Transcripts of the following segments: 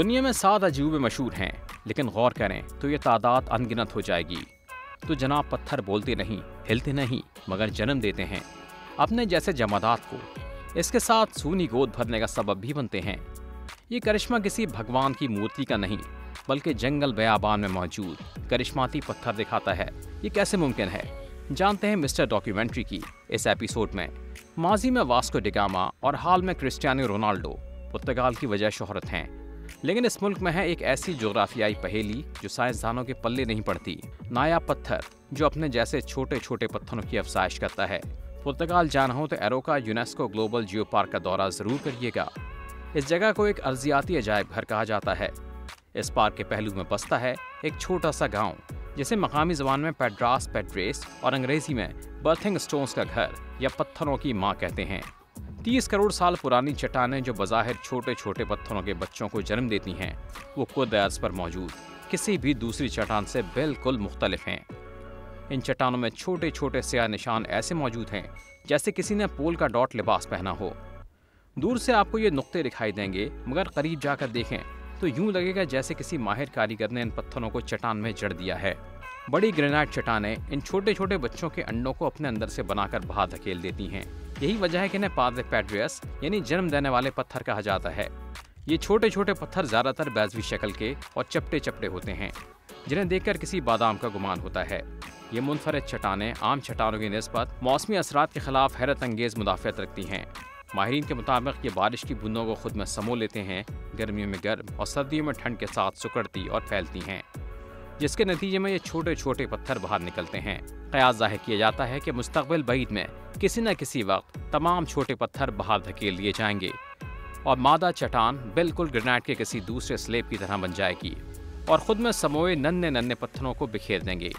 दुनिया में 7 अजूबे मशहूर हैं, लेकिन गौर करें तो ये तादाद अनगिनत हो जाएगी। तो जनाब, पत्थर बोलते नहीं, हिलते नहीं, मगर जन्म देते हैं अपने जैसे जमादात को। इसके साथ सूनी गोद भरने का सबब भी बनते हैं। ये करिश्मा किसी भगवान की मूर्ति का नहीं, बल्कि जंगल बयाबान में मौजूद करिश्माती पत्थर दिखाता है। ये कैसे मुमकिन है, जानते हैं मिस्टर डॉक्यूमेंट्री की इस एपिसोड में। माजी में वास्को डिगामा और हाल में क्रिस्टियानो रोनाल्डो पुर्तगाल की वजह शोहरत हैं, लेकिन इस मुल्क में है एक ऐसी जोग्राफियाई पहेली जो साइंसदानों के पल्ले नहीं पड़ती। नायाब पत्थर जो अपने जैसे छोटे छोटे पत्थरों की अफजाइश करता है। पुर्तगाल जाना हो तो एरोका यूनेस्को ग्लोबल जियो पार्क का दौरा जरूर करिएगा। इस जगह को एक अर्जियाती अजायब घर कहा जाता है। इस पार्क के पहलू में बसता है एक छोटा सा गांव, जिसे मकामी जबान में पेड्रास पेड्रेस और अंग्रेजी में बर्थिंग स्टोन्स का घर या पत्थरों की माँ कहते हैं। 30 करोड़ साल पुरानी चट्टानें जो बज़ाहिर छोटे छोटे पत्थरों के बच्चों को जन्म देती हैं, वो खुद अर्ज़ पर मौजूद किसी भी दूसरी चट्टान से बिल्कुल मुख्तलिफ हैं। इन चट्टानों में छोटे छोटे स्याह निशान ऐसे मौजूद हैं जैसे किसी ने पोल का डॉट लिबास पहना हो। दूर से आपको ये नुक्ते दिखाई देंगे, मगर करीब जाकर देखें तो यूं लगेगा जैसे किसी माहिर कारीगर ने इन पत्थरों को चट्टान में जड़ दिया है। बड़ी ग्रेनाइट चट्टानें इन छोटे छोटे बच्चों के अंडों को अपने अंदर से बनाकर बाहर धकेल देती हैं। यही वजह है कि इन्हें पाद्रे पेड्रियस यानी जन्म देने वाले पत्थर कहा जाता है। ये छोटे छोटे पत्थर ज्यादातर बैजवी शक्ल के और चपटे चपटे होते हैं, जिन्हें देखकर किसी बादाम का गुमान होता है। ये मुनफरद चट्टानें आम चट्टानों की निस्बत मौसमी असरात के खिलाफ हैरत अंगेज मुदाफ़ियत रखती हैं। माहिरीन के मुताबिक ये बारिश की बूंदों को खुद में समो लेते हैं, गर्मियों में गर्म और सर्दियों में ठंड के साथ सुकड़ती और फैलती हैं, जिसके नतीजे में ये छोटे छोटे पत्थर बाहर निकलते हैं। क़यास ज़ाहिर किया जाता है कि मुस्तक़बिल बईद में किसी न किसी वक्त तमाम छोटे पत्थर बाहर धकेल लिए जाएंगे और मादा चट्टान बिल्कुल ग्रेनाइट के किसी दूसरे स्लेब की तरह बन जाएगी और ख़ुद में समोए नन्हे नन्हे पत्थरों को बिखेर देंगे।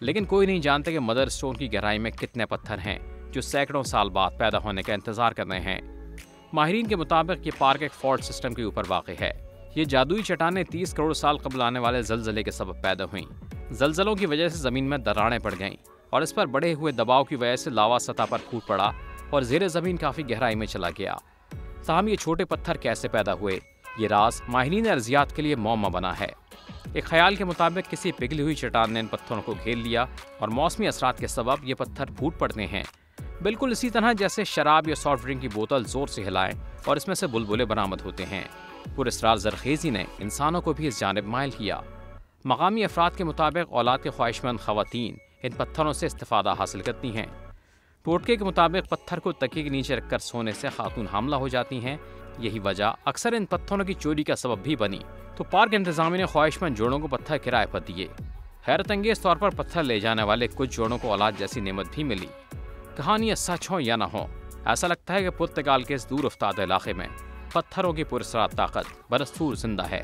लेकिन कोई नहीं जानता कि मदर स्टोन की गहराई में कितने पत्थर हैं जो सैकड़ों साल बाद पैदा होने का इंतजार कर रहे हैं। माहिरीन के मुताबिक ये पार्क एक फॉल्ट सिस्टम के ऊपर वाक़ है। ये जादुई चट्टानें 30 करोड़ साल कबल आने वाले ज़लज़ले के सबब पैदा हुईं। ज़लज़लों की वजह से ज़मीन में दरारें पड़ गईं और इस पर बढ़े हुए दबाव की वजह से लावा सतह पर फूट पड़ा और ज़ेरे ज़मीन काफ़ी गहराई में चला गया। ताहम ये छोटे पत्थर कैसे पैदा हुए, ये राज माहिरीन अर्जियात के लिए मौमा बना है। एक ख्याल के मुताबिक किसी पिघली हुई चट्टान ने इन पत्थरों को घेर लिया और मौसमी असरात के सबब ये पत्थर फूट पड़ते हैं। बिल्कुल इसी तरह जैसे शराब या सॉफ्ट ड्रिंक की बोतल जोर से हिलाएं और इसमें से बुलबुले बरामद होते हैं। पुरस्रार ज़रखेज़ी ने इंसानों को भी इस जानिब माइल किया। मकामी अफराद के मुताबिक औलाद के ख्वाहिशमंद ख़वातीन इन पत्थरों से इस्तिफ़ादा हासिल करती हैं। टोटके के मुताबिक पत्थर को तकिए के नीचे रखकर सोने से खातून हामला हो जाती हैं। यही वजह अक्सर इन पत्थरों की चोरी का सबब भी बनी। तो पार्क इंतजामिया ने ख्वाहिशमंद जोड़ों को पत्थर किराए पर दिए। हैरत अंगेज तौर पर पत्थर ले जाने वाले कुछ जोड़ों को औलाद जैसी नेमत भी मिली। कहानियाँ सच हो या न हो, ऐसा लगता है कि पुर्तगाल के इस दूर उफ्ताद इलाके में पत्थरों की पुरस्रार ताकत बरसतूर जिंदा है।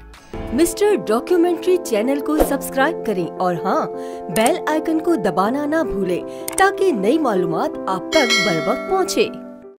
मिस्टर डॉक्यूमेंट्री चैनल को सब्सक्राइब करें और हाँ, बेल आइकन को दबाना ना भूलें ताकि नई मालूमात आप तक बर वक्त पहुँचे।